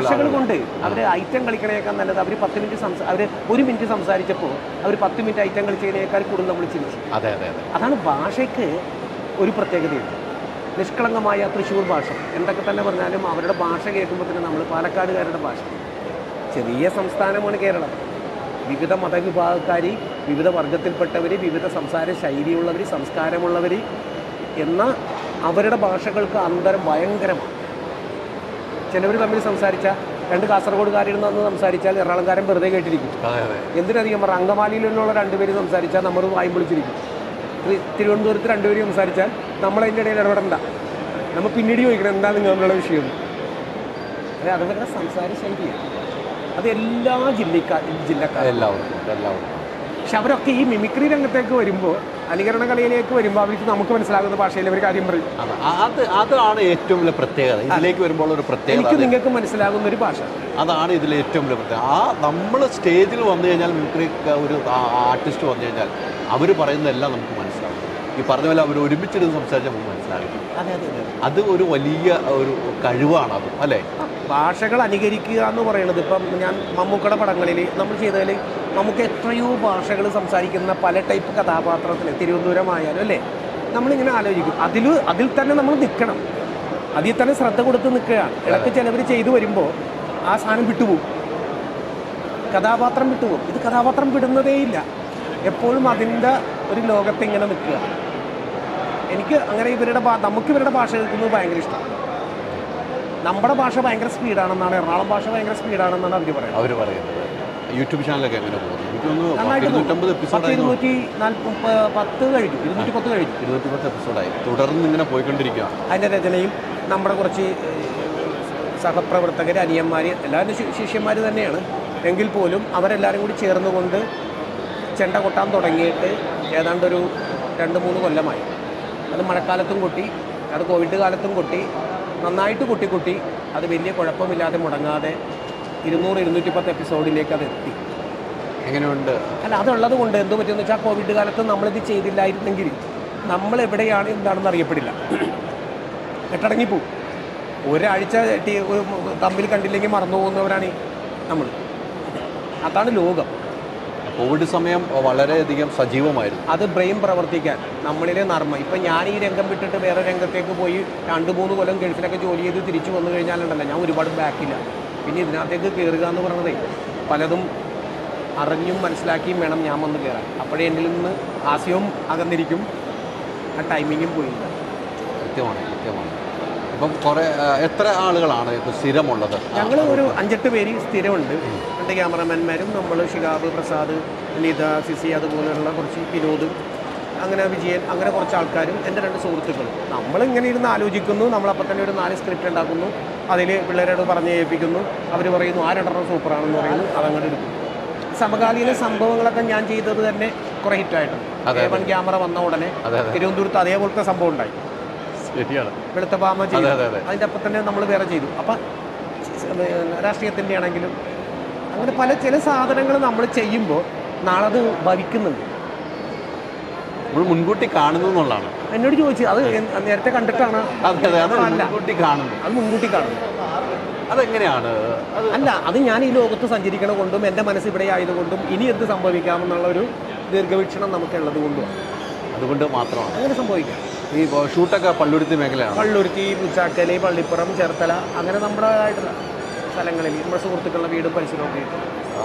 ഭാഷകൾ കൊണ്ട് അവർ ഐറ്റം കളിക്കണേക്കാൾ നല്ലത് അവർ 10 മിനിറ്റ് അവർ 1 മിനിറ്റ് സംസാരിച്ചപ്പോൾ അവർ 10 മിനിറ്റ് ഐറ്റം കളിച്ചതിനേക്കാൾ കൂടുതൽ നമ്മൾ ചിന്തിച്ചു. അതെ അതെ അതെ. അതാണ് ഭാഷയ്ക്ക് ഒരു പ്രത്യേകതയുണ്ട്. നിഷ്കളങ്കമായ തൃശ്ശൂർ ഭാഷ എന്തൊക്കെ തന്നെ പറഞ്ഞാലും അവരുടെ ഭാഷ കേൾക്കുമ്പോൾ തന്നെ നമ്മൾ പാലക്കാടുകാരുടെ ഭാഷ. ചെറിയ സംസ്ഥാനമാണ് കേരളം. വിവിധ മതവിഭാഗക്കാർ, വിവിധ വർഗത്തിൽപ്പെട്ടവർ, വിവിധ സംസാര ശൈലിയുള്ളവർ, സംസ്കാരമുള്ളവർ എന്ന അവരുടെ ഭാഷകൾക്ക് അന്തരം ഭയങ്കരമാണ്. ചിലവർ തമ്മിൽ സംസാരിച്ചാൽ 2 കാസർഗോഡുകാരിൽ നിന്ന് സംസാരിച്ചാൽ എറണാകുളംകാരൻ വെറുതെ കേട്ടിരിക്കും. എന്തിനധികം പറഞ്ഞാൽ അങ്കമാലിയിലുള്ള 2 പേര് സംസാരിച്ചാൽ നമ്മൾ വായും പൊളിച്ചിരിക്കും. തിരുവനന്തപുരത്ത് 2 പേര് സംസാരിച്ചാൽ നമ്മളതിൻ്റെ ഇടയിൽ ഇടപെടണ്ട, നമ്മൾ പിന്നീട് ചോദിക്കണം എന്താ നിങ്ങളുടെ വിഷയം. അതെ, അതുപോലെ സംസാര ശൈലിയാണ്. അത് എല്ലാ ജില്ലക്കാരും. പക്ഷെ അവരൊക്കെ ഈ മിമിക്രി രംഗത്തേക്ക് വരുമ്പോൾ, അനുകരണ കലയിലേക്ക് വരുമ്പോൾ അവർക്ക് നമുക്ക് മനസ്സിലാകുന്ന ഭാഷയിൽ അവർ കാര്യം പറയും. അതാണ് ഏറ്റവും വലിയ പ്രത്യേകത. ഇതിലേക്ക് വരുമ്പോൾ ഒരു പ്രത്യേകത എനിക്ക് നിങ്ങൾക്ക് മനസ്സിലാകുന്ന ഒരു ഭാഷ, അതാണ് ഇതിലെ ഏറ്റവും വലിയ പ്രത്യേകത. നമ്മൾ സ്റ്റേജിൽ വന്നു കഴിഞ്ഞാൽ മിമിക്രി ഒരു ആർട്ടിസ്റ്റ് വന്നു കഴിഞ്ഞാൽ അവർ പറയുന്നതെല്ലാം നമുക്ക് മനസ്സിലാവും. ഈ പറഞ്ഞ പോലെ അവർ ഒരുമിച്ചിരുന്ന് സംസാരിച്ചാൽ നമുക്ക് മനസ്സിലാകും. അത് ഒരു വലിയ ഒരു കഴിവാണ് അത്, അല്ലേ? ഭാഷകൾ അനുകരിക്കുക എന്ന് പറയുന്നത്, ഇപ്പം ഞാൻ മമ്മൂക്കയുടെ പടങ്ങളിൽ നമ്മൾ ചെയ്തതിൽ നമുക്ക് എത്രയോ ഭാഷകൾ സംസാരിക്കുന്ന പല ടൈപ്പ് കഥാപാത്രത്തിൽ, തിരുവനന്തപുരമായാലും അല്ലേ, നമ്മളിങ്ങനെ ആലോചിക്കും. അതിൽ തന്നെ നമ്മൾ നിൽക്കണം, അതിൽ തന്നെ ശ്രദ്ധ കൊടുത്ത് നിൽക്കുകയാണ്. ഇടയ്ക്ക് ചിലവർ ചെയ്തു വരുമ്പോൾ ആ സാധനം വിട്ടുപോകും, കഥാപാത്രം വിട്ടുപോകും. ഇത് കഥാപാത്രം വിടുന്നതേയില്ല, എപ്പോഴും അതിൻ്റെ ഒരു ലോകത്ത് ഇങ്ങനെ നിൽക്കുക. എനിക്ക് അങ്ങനെ നമുക്ക് ഇവരുടെ ഭാഷ കേൾക്കുന്നത് ഭയങ്കര ഇഷ്ടമാണ്. നമ്മുടെ ഭാഷ ഭയങ്കര സ്പീഡാണെന്നാണ്, എറണാകുളം ഭാഷ ഭയങ്കര സ്പീഡാണെന്നാണ് അവർ പറയുന്നത്. യൂട്യൂബ് ചാനലൊക്കെ എങ്ങനെ പോകുന്നു? 210 എപ്പിസോഡായി, തുടർന്ന് ഇങ്ങനെ പോയിക്കൊണ്ടിരിക്കുക. അതിൻ്റെ രചനയും നമ്മുടെ കുറച്ച് സഹപ്രവർത്തകർ, അനിയന്മാർ, എല്ലാവരും ശിഷ്യന്മാർ തന്നെയാണ്. എങ്കിൽ പോലും അവരെല്ലാവരും കൂടി ചേർന്നുകൊണ്ട് ചെണ്ട കൊട്ടാൻ തുടങ്ങിയിട്ട് ഏതാണ്ടൊരു 2-3 കൊല്ലമായി. അത് മഴക്കാലത്തും കൊട്ടി, അത് കോവിഡ് കാലത്തും കൊട്ടി, നന്നായിട്ട് കൊട്ടി അത് വലിയ കുഴപ്പമില്ലാതെ മുടങ്ങാതെ 200-210 എപ്പിസോഡിലേക്ക് അത് എത്തി. എങ്ങനെയുണ്ട്? അല്ല, അതുള്ളത് കൊണ്ട് എന്തോ പറ്റുമെന്ന് വെച്ചാൽ കോവിഡ് കാലത്ത് നമ്മളിത് ചെയ്തില്ലായിരുന്നെങ്കിൽ നമ്മൾ എവിടെയാണ് എന്താണെന്ന് അറിയപ്പെടില്ല, കെട്ടടങ്ങിപ്പോവും. ഒരാഴ്ച തമ്മിൽ കണ്ടില്ലെങ്കിൽ മറന്നു പോകുന്നവരാണ് നമ്മൾ. അതാണ് ലോകം. കോവിഡ് സമയം വളരെയധികം സജീവമായിരുന്നു. അത് ബ്രെയിൻ പ്രവർത്തിക്കാൻ നമ്മളിലെ നർമ്മം. ഇപ്പം ഞാൻ ഈ രംഗം വിട്ടിട്ട് വേറെ രംഗത്തേക്ക് പോയി 2-3 കൊല്ലം ഗൾഫിലൊക്കെ ജോലി ചെയ്ത് തിരിച്ചു വന്നു കഴിഞ്ഞാലുണ്ടല്ലോ, ഞാൻ ഒരുപാട് ബാക്കില്ല. പിന്നെ ഇതിനകത്തേക്ക് കയറുക എന്ന് പറയുന്നതേ പലതും അറിഞ്ഞും മനസ്സിലാക്കിയും വേണം ഞാൻ വന്ന് കയറാൻ. അപ്പോഴേ എന്നിൽ നിന്ന് ആശയവും അകന്നിരിക്കും, ആ ടൈമിങ്ങും പോയില്ല. കൃത്യമാണ്. ഇപ്പം എത്ര ആളുകളാണ് ഇപ്പോൾ സ്ഥിരമുള്ളത്? ഞങ്ങൾ ഒരു 5-8 പേര് സ്ഥിരമുണ്ട്. 2 ക്യാമറമാൻമാരും, നമ്മൾ, ഷിഹാബ്, പ്രസാദ്, നിത, സിസി, അതുപോലെയുള്ള കുറച്ച് വിനോദ്, അങ്ങനെ വിജയൻ, അങ്ങനെ കുറച്ച് ആൾക്കാരും എൻ്റെ 2 സുഹൃത്തുക്കളും. നമ്മളിങ്ങനെ ഇരുന്ന് ആലോചിക്കുന്നു, നമ്മളപ്പോൾ തന്നെ ഒരു 4 സ്ക്രിപ്റ്റ് ഉണ്ടാക്കുന്നു, അതിൽ പിള്ളേരോട് പറഞ്ഞ് ഏൽപ്പിക്കുന്നു, അവർ പറയുന്നു ആ 2 സൂപ്പറാണെന്ന് പറയുന്നു, അതങ്ങോട്ട് എടുക്കും. സമകാലീന സംഭവങ്ങളൊക്കെ ഞാൻ ചെയ്തത് തന്നെ കുറേ ഹിറ്റായിട്ടുണ്ട്. A1 ക്യാമറ വന്ന ഉടനെ തിരുവനന്തപുരത്ത് അതേപോലത്തെ സംഭവം ഉണ്ടായി. വെളുത്ത പാമ ചെയ്തു, അതിൻ്റെ അപ്പം തന്നെ നമ്മൾ വേറെ ചെയ്തു. അപ്പം രാഷ്ട്രീയത്തിൻ്റെ ആണെങ്കിലും അങ്ങനെ ചില സാധനങ്ങൾ നമ്മൾ ചെയ്യുമ്പോൾ നാളെ അത് ഭവിക്കുന്നുണ്ട്. നമ്മൾ മുൻകൂട്ടി കാണുന്നു എന്നുള്ളതാണ്. എന്നോട് ചോദിച്ചു, അത് നേരത്തെ കണ്ടിട്ടാണ്? മുൻകൂട്ടി കാണുന്നു. അത് മുൻകൂട്ടി കാണുന്നു. അതെങ്ങനെയാണ്? അല്ല, അത് ഞാൻ ഈ ലോകത്ത് സഞ്ചരിക്കണ കൊണ്ടും എൻ്റെ മനസ്സ് ഇവിടെ ആയതുകൊണ്ടും ഇനി എന്ത് സംഭവിക്കാമെന്നുള്ള ഒരു ദീർഘവീക്ഷണം നമുക്കുള്ളത് കൊണ്ടും, അതുകൊണ്ട് മാത്രമാണ് അങ്ങനെ സംഭവിക്കാം. ഈ ഷൂട്ടൊക്കെ പള്ളുരുത്തി മേഖലയാണ്. പള്ളുരുത്തി, മുച്ചാക്കൽ, പള്ളിപ്പുറം, ചേർത്തല, അങ്ങനെ നമ്മുടേതായിട്ടുള്ള സ്ഥലങ്ങളിൽ നമ്മുടെ സുഹൃത്തുക്കളുടെ വീടും പരിസരമൊക്കെ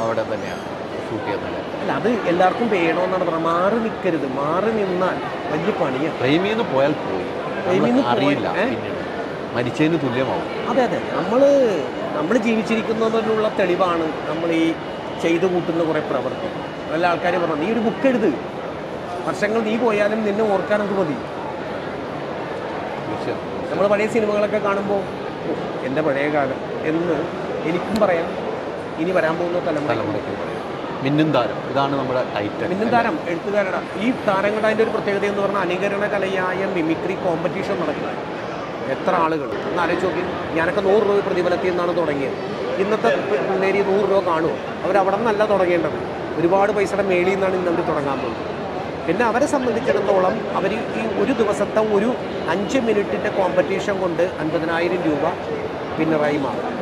അവിടെ തന്നെയാണ് ഷൂട്ട് ചെയ്യുന്നത്. അല്ല, അത് എല്ലാവർക്കും വേണമെന്നാണ് പറഞ്ഞത്. മാറി നിൽക്കരുത്, മാറി നിന്നാൽ വലിയ പണിയാണ്. പ്രേമിന്ന് പോയാൽ പോയി, പ്രേമിന്ന് അറിയില്ല, മരിച്ചതിന് തുല്യമാവും. അതെ, നമ്മൾ ജീവിച്ചിരിക്കുന്നതിനുള്ള തെളിവാണ് നമ്മൾ ഈ ചെയ്തു കൂട്ടുന്ന കുറേ പ്രവൃത്തി. നല്ല ആൾക്കാർ പറഞ്ഞു, നീ ഒരു ബുക്ക് എഴുത്, വർഷങ്ങൾ നീ പോയാലും നിന്നെ ഓർക്കാനൊക്കെ മതി. നമ്മൾ പഴയ സിനിമകളൊക്കെ കാണുമ്പോൾ എൻ്റെ പഴയ കാലം എന്ന് എനിക്കും പറയാം, ഇനി വരാൻ പോകുന്ന തലമുറയ്ക്ക് പറയാം. മിന്നും താരം, ഇതാണ് നമ്മുടെ ടൈറ്റിൽ. മിന്നും താരം എഴുത്തുകാരുടെ ഈ താരങ്ങളുടെ അതിൻ്റെ ഒരു പ്രത്യേകത എന്ന് പറഞ്ഞാൽ അനുകരണ കലയായ മിമിക്രി കോമ്പറ്റീഷൻ നടക്കുന്നത്. എത്ര ആളുകൾ ഒന്ന് ആലോചിച്ച് നോക്കി. ഞാനൊക്കെ 100 രൂപ പ്രതിഫലത്തിൽ നിന്നാണ് തുടങ്ങിയത്. ഇന്നത്തെ പിള്ളേർ 100 രൂപ കാണുമോ? അവരവിടെ നിന്നല്ല തുടങ്ങേണ്ടത്, ഒരുപാട് പൈസയുടെ മേളിൽ നിന്നാണ് ഇന്ന് അവർ തുടങ്ങാൻ പോകുന്നത്. പിന്നെ അവരെ സംബന്ധിച്ചിടത്തോളം അവർ ഈ ഒരു ദിവസത്തെ ഒരു 5 മിനിറ്റിൻ്റെ കോമ്പറ്റീഷൻ കൊണ്ട് 50,000 രൂപ വിന്നറായി മാറും.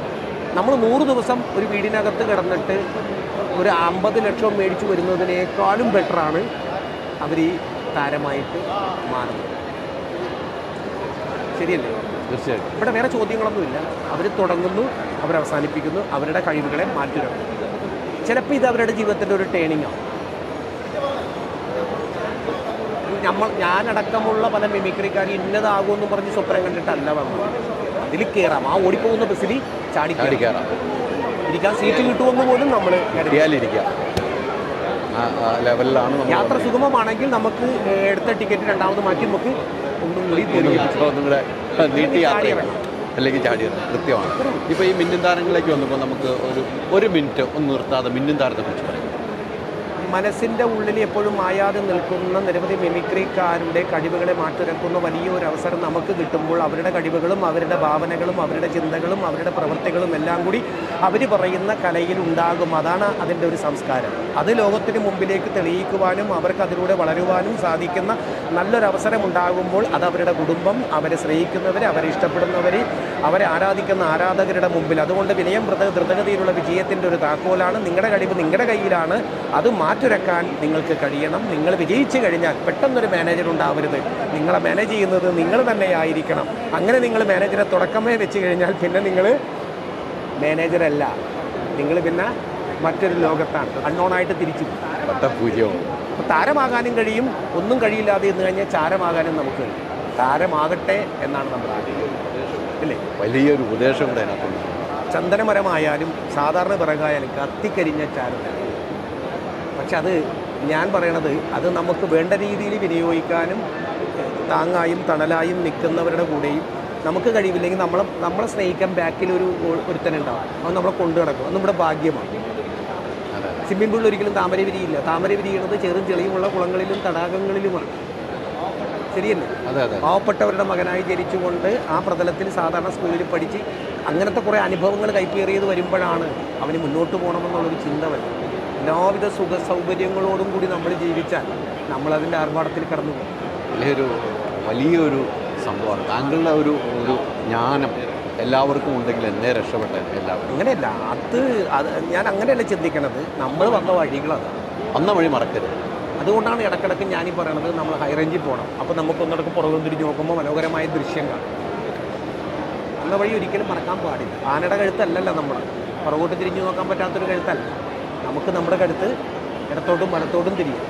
നമ്മൾ 100 ദിവസം ഒരു വീടിനകത്ത് കിടന്നിട്ട് ഒരു 50 ലക്ഷം മേടിച്ചു വരുന്നതിനേക്കാളും ബെറ്ററാണ് അവർ ഈ താരമായിട്ട് മാറുന്നത്. ശരിയല്ലേ? തീർച്ചയായിട്ടും. ഇവിടെ വേറെ ചോദ്യങ്ങളൊന്നുമില്ല. അവർ തുടങ്ങുന്നു, അവരവസാനിപ്പിക്കുന്നു, അവരുടെ കഴിവുകളെ മാറ്റിവെക്കുന്നു. ചിലപ്പോൾ ഇത് അവരുടെ ജീവിതത്തിൻ്റെ ഒരു ടേണിംഗ് ആവും. ഞാനടക്കമുള്ള പല മിമിക്രിക്കാർ ഇന്നതാകുമെന്ന് പറഞ്ഞ് സ്വപ്നം കണ്ടിട്ടല്ല വന്നത്. അതിൽ കയറാം, ആ ഓടിപ്പോകുന്ന ബസ്സിൽ ചാടിക്കയറാം, ഇരിക്കാൻ സീറ്റ് കിട്ടുമെന്ന് പോലും നമ്മൾ ലെവലിലാണ്. യാത്ര സുഗമമാണെങ്കിൽ നമുക്ക് എടുത്ത ടിക്കറ്റ് രണ്ടാമത് മാറ്റി നമുക്ക് ഒന്നും കൂടി നീട്ടി യാത്ര അല്ലെങ്കിൽ ചാടിയത് കൃത്യമാണ്. ഇപ്പോൾ ഈ മിന്നും താരങ്ങളിലേക്ക് വന്നപ്പോൾ നമുക്ക് ഒരു മിനിറ്റ് ഒന്ന് നിർത്താതെ മിന്നും താരത്തെ കുറിച്ച് പറയാം. മനസ്സിൻ്റെ ഉള്ളിൽ എപ്പോഴും മായാതെ നിൽക്കുന്ന നിരവധി മിമിക്രിക്കാരുടെ കഴിവുകളെ മാറ്റുരക്കുന്ന വലിയൊരു അവസരം നമുക്ക് കിട്ടുമ്പോൾ അവരുടെ കഴിവുകളും അവരുടെ ഭാവനകളും അവരുടെ ചിന്തകളും അവരുടെ പ്രവൃത്തികളും എല്ലാം കൂടി അവർ പറയുന്ന കലയിൽ ഉണ്ടാകും. അതാണ് അതിൻ്റെ ഒരു സംസ്കാരം. അത് ലോകത്തിന് മുമ്പിലേക്ക് തെളിയിക്കുവാനും അവർക്ക് അതിലൂടെ വളരുവാനും സാധിക്കുന്ന നല്ലൊരവസരം ഉണ്ടാകുമ്പോൾ അത് അവരുടെ കുടുംബം, അവരെ സ്നേഹിക്കുന്നവർ, അവരെ ഇഷ്ടപ്പെടുന്നവർ, അവരെ ആരാധിക്കുന്ന ആരാധകരുടെ മുമ്പിൽ. അതുകൊണ്ട് വിനയം ദ്രുതഗതിയിലുള്ള വിജയത്തിൻ്റെ ഒരു താക്കോലാണ്. നിങ്ങളുടെ കഴിവ് നിങ്ങളുടെ കയ്യിലാണ്. അത് മാറ്റുരക്കാൻ നിങ്ങൾക്ക് കഴിയണം. നിങ്ങൾ വിജയിച്ചു കഴിഞ്ഞാൽ പെട്ടെന്നൊരു മാനേജർ ഉണ്ടാവരുത്. നിങ്ങളെ മാനേജ് ചെയ്യുന്നത് നിങ്ങൾ തന്നെ ആയിരിക്കണം. അങ്ങനെ നിങ്ങൾ മാനേജറെ തുടക്കമേ വെച്ച് കഴിഞ്ഞാൽ പിന്നെ നിങ്ങൾ മാനേജറല്ല, നിങ്ങൾ പിന്നെ മറ്റൊരു ലോകത്താണ്, അൺനോണായിട്ട് തിരിച്ചു. അപ്പോൾ താരമാകാനും കഴിയും, ഒന്നും കഴിയില്ലാതെ എന്ന് കഴിഞ്ഞാൽ ചാരമാകാനും നമുക്ക് കഴിയും. താരമാകട്ടെ എന്നാണ് നമ്മുടെ ആഗ്രഹം, അല്ലേ? വലിയൊരു ഉപദേശം കൂടെ അതിനകത്തുണ്ട്. ചന്ദനമരമായാലും സാധാരണ പിറകായാലും കത്തിക്കരിഞ്ഞ ചാരം. പക്ഷെ അത് ഞാൻ പറയണത് അത് നമുക്ക് വേണ്ട രീതിയിൽ വിനിയോഗിക്കാനും താങ്ങായും തണലായും നിൽക്കുന്നവരുടെ കൂടെയും നമുക്ക് കഴിവില്ലെങ്കിൽ നമ്മളെ സ്നേഹിക്കാൻ ബാക്കിലൊരു ഒരുത്തനുണ്ടാവും. അത് നമ്മളെ കൊണ്ടു നടക്കും. അത് നമ്മുടെ ഭാഗ്യമാണ്. സ്വിമ്മിംഗ് പൂളിൽ ഒരിക്കലും താമര വിരിയില്ല. താമര വിരിയുന്നത് ചെറും ചെളിയുമുള്ള കുളങ്ങളിലും തടാകങ്ങളിലുമാണ്. ശരിയല്ലേ? പാവപ്പെട്ടവരുടെ മകനായി ജനിച്ചുകൊണ്ട് ആ പ്രതലത്തിൽ സാധാരണ സ്കൂളിൽ പഠിച്ച് അങ്ങനത്തെ കുറേ അനുഭവങ്ങൾ കൈപ്പേറിയത് വരുമ്പോഴാണ് അവന് മുന്നോട്ട് പോകണമെന്നുള്ളൊരു ചിന്ത വരും. എല്ലാവിധ സുഖ സൗകര്യങ്ങളോടും കൂടി നമ്മൾ ജീവിച്ചാൽ നമ്മളതിൻ്റെ ആർഭാടത്തിൽ കടന്നു പോകും. വലിയൊരു സംഭവമാണ്. താങ്കളുടെ ഒരു ജ്ഞാനം എല്ലാവർക്കും ഉണ്ടെങ്കിൽ എന്നെ രക്ഷപ്പെട്ടെ എല്ലാവരും. അങ്ങനെയല്ല, അത് ഞാൻ അങ്ങനെയല്ല ചിന്തിക്കണത്. നമ്മൾ വന്ന വഴികളത് വന്ന വഴി മറക്കരുത്. അതുകൊണ്ടാണ് ഇടക്കിടക്ക് ഞാനീ പറയണത് നമ്മൾ ഹൈ റേഞ്ചിൽ പോകണം. അപ്പോൾ നമുക്കൊന്നിടക്ക് പുറകും തിരിഞ്ഞ് നോക്കുമ്പോൾ മനോഹരമായ ദൃശ്യം കാണും. വന്ന വഴി ഒരിക്കലും മറക്കാൻ പാടില്ല. ആനയുടെ കഴുത്തല്ലല്ലോ നമ്മൾ, പുറകോട്ട് തിരിഞ്ഞു നോക്കാൻ പറ്റാത്തൊരു കഴുത്തല്ല. നമുക്ക് നമ്മുടെ കഴുത്ത് ഇടത്തോട്ടും വലത്തോട്ടും തിരിയും.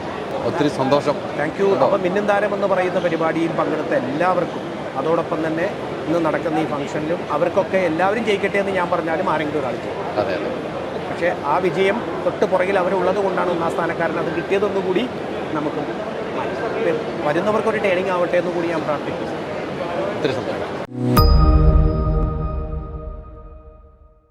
ഒത്തിരി സന്തോഷം. Thank you. അപ്പം മിന്നും താരം എന്ന് പറയുന്ന പരിപാടിയിൽ പങ്കെടുത്ത എല്ലാവർക്കും, അതോടൊപ്പം തന്നെ ഇന്ന് നടക്കുന്ന ഈ ഫംഗ്ഷനിലും അവർക്കൊക്കെ എല്ലാവരും ജയിക്കട്ടെ എന്ന് ഞാൻ പറഞ്ഞാലും ആരെങ്കിലും ഒരാൾ ചെയ്യും. അതെ. പക്ഷേ ആ വിജയം തൊട്ട് പുറകിൽ അവരുള്ളത് കൊണ്ടാണ് ഒന്നാം സ്ഥാനക്കാരൻ. അത് കിട്ടിയതൊന്നുകൂടി നമുക്ക് വരുന്നവർക്കൊരു ട്രെയിനിങ് ആവട്ടെ എന്ന് കൂടി ഞാൻ പ്രാർത്ഥിക്കുന്നു. ഒത്തിരി സന്തോഷം.